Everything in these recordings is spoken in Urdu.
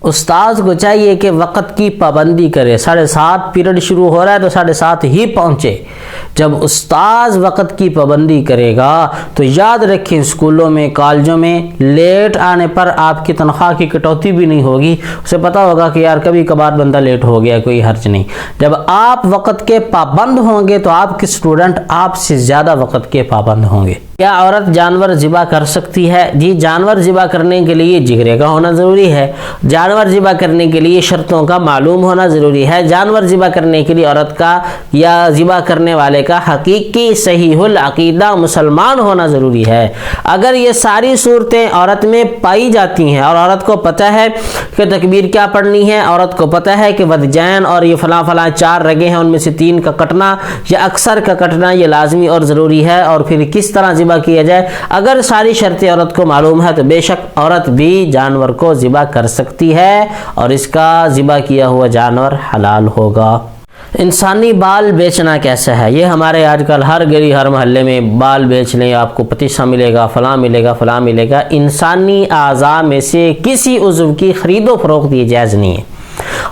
استاذ کو چاہیے کہ وقت کی پابندی کرے، 7:30 پیریڈ شروع ہو رہا ہے تو 7:30 ہی پہنچے۔ جب استاذ وقت کی پابندی کرے گا تو یاد رکھیں اسکولوں میں کالجوں میں لیٹ آنے پر آپ کی تنخواہ کی کٹوتی بھی نہیں ہوگی، اسے پتہ ہوگا کہ یار کبھی کبھار بندہ لیٹ ہو گیا، کوئی حرج نہیں۔ جب آپ وقت کے پابند ہوں گے تو آپ کے اسٹوڈنٹ آپ سے زیادہ وقت کے پابند ہوں گے۔ کیا عورت جانور ذبح کر سکتی ہے؟ جی، جانور ذبح کرنے کے لیے جگرے کا ہونا ضروری ہے، جانور ذبح کرنے کے لیے شرطوں کا معلوم ہونا ضروری ہے، جانور ذبح کرنے کے لیے عورت کا یا ذبح کرنے والے کا حقیقی صحیح العقیدہ مسلمان ہونا ضروری ہے۔ اگر یہ ساری صورتیں عورت میں پائی جاتی ہیں اور عورت کو پتہ ہے کہ تکبیر کیا پڑھنی ہے، عورت کو پتہ ہے کہ ودجین اور یہ فلاں 4 رگیں ہیں، ان میں سے 3 کا کٹنا یا اکثر کا کٹنا یہ لازمی اور ضروری ہے، اور پھر کس طرح ذبح کیا جائے، اگر ساری شرطیں عورت کو معلوم ہے تو بے شک عورت بھی جانور کو ذبح کر سکتی ہے اور اس کا ذبح کیا ہوا جانور حلال ہوگا۔ انسانی بال بیچنا کیسا ہے؟ یہ ہمارے آج کل ہر گلی ہر محلے میں بال بیچ لیں، آپ کو پتیسہ ملے گا، فلاں ملے گا، فلاں ملے گا۔ انسانی اعضاء میں سے کسی عضو کی خرید و فروخت یہ جائز نہیں ہے،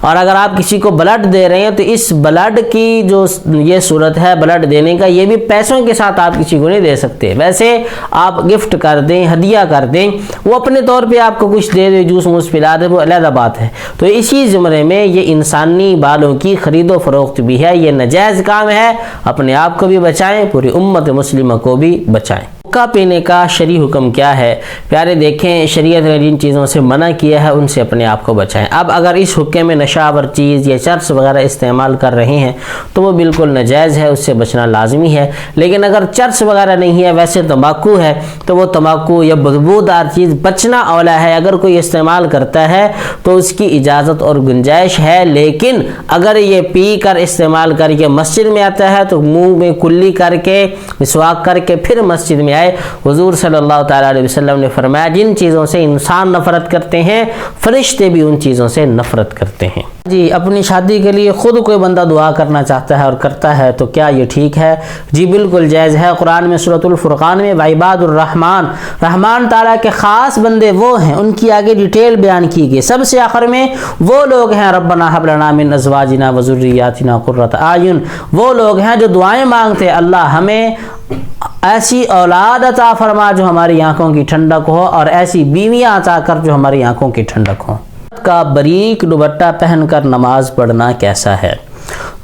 اور اگر آپ کسی کو بلڈ دے رہے ہیں تو اس بلڈ کی جو یہ صورت ہے بلڈ دینے کا، یہ بھی پیسوں کے ساتھ آپ کسی کو نہیں دے سکتے۔ ویسے آپ گفٹ کر دیں، ہدیہ کر دیں، وہ اپنے طور پہ آپ کو کچھ دے دے، جوس موس پلا دے، وہ علیحدہ بات ہے۔ تو اسی زمرے میں یہ انسانی بالوں کی خرید و فروخت بھی ہے، یہ ناجائز کام ہے۔ اپنے آپ کو بھی بچائیں، پوری امت مسلمہ کو بھی بچائیں۔ حقہ پینے کا شرعی حکم کیا ہے؟ پیارے دیکھیں، شریعت نے جن چیزوں سے منع کیا ہے ان سے اپنے آپ کو بچائیں۔ اب اگر اس حکم میں نشہ آور چیز یا چرس وغیرہ استعمال کر رہے ہیں تو وہ بالکل ناجائز ہے، اس سے بچنا لازمی ہے۔ لیکن اگر چرس وغیرہ نہیں ہے، ویسے تمباکو ہے، تو وہ تمباکو یا بدبودار چیز بچنا اولا ہے۔ اگر کوئی استعمال کرتا ہے تو اس کی اجازت اور گنجائش ہے، لیکن اگر یہ پی کر استعمال کر کے مسجد میں آتا ہے تو منہ میں کلی کر کے مسواک کر کے پھر مسجد میں آئے۔ حضور صلی اللہ تعالیٰ علیہ وسلم نے فرمایا جن چیزوں سے انسان نفرت کرتے ہیں فرشتے بھی ان چیزوں سے نفرت کرتے ہیں۔ جی، اپنی شادی کے لیے خود کوئی بندہ دعا کرنا چاہتا ہے اور کرتا ہے تو کیا یہ ٹھیک ہے؟ جی بالکل جائز ہے۔ قرآن میں سورۃ الفرقان میں وعباد الرحمن، رحمان تعالیٰ کے خاص بندے وہ ہیں، ان کی آگے ڈیٹیل بیان کی گئی۔ سب سے آخر میں وہ لوگ ہیں ربنا ہب لنا من ازواجنا وذریاتنا قرۃ اعین، وہ لوگ ہیں جو دعائیں مانگتے ہیں اللہ ہمیں ایسی اولاد عطا فرما جو ہماری آنکھوں کی ٹھنڈک ہو، اور ایسی بیویاں عطا کر جو ہماری آنکھوں کی ٹھنڈک ہو۔ کا باریک دوپٹہ پہن کر نماز پڑھنا کیسا ہے؟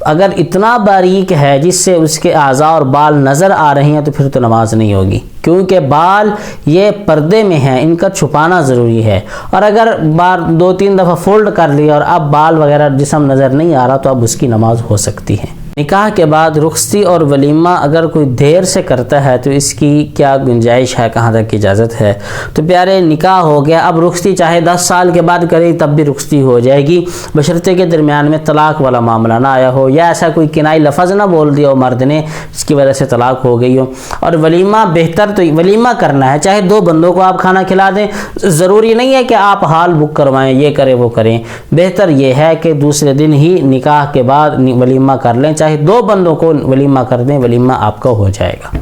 اگر اتنا باریک ہے جس سے اس کے اعضاء اور بال نظر آ رہے ہیں تو پھر تو نماز نہیں ہوگی، کیونکہ بال یہ پردے میں ہیں، ان کا چھپانا ضروری ہے۔ اور اگر بار 2-3 دفعہ فولڈ کر لیا اور اب بال وغیرہ جسم نظر نہیں آ رہا تو اب اس کی نماز ہو سکتی ہے۔ نکاح کے بعد رخصتی اور ولیمہ اگر کوئی دیر سے کرتا ہے تو اس کی کیا گنجائش ہے، کہاں تک اجازت ہے؟ تو پیارے نکاح ہو گیا، اب رخصتی چاہے 10 سال کے بعد کرے تب بھی رخصتی ہو جائے گی، بشرطے کے درمیان میں طلاق والا معاملہ نہ آیا ہو یا ایسا کوئی کنائی لفظ نہ بول دیا ہو مرد نے جس کی وجہ سے طلاق ہو گئی ہو۔ اور ولیمہ بہتر تو ولیمہ کرنا ہے، چاہے 2 بندوں کو آپ کھانا کھلا دیں، ضروری نہیں ہے کہ آپ ہال بک کروائیں، یہ کریں وہ کریں، بہتر یہ ہے کہ دوسرے دن ہی نکاح کے بعد ولیمہ کر لیں، چاہے 2 بندوں کو ولیمہ کر دیں، ولیمہ آپ کا ہو جائے گا۔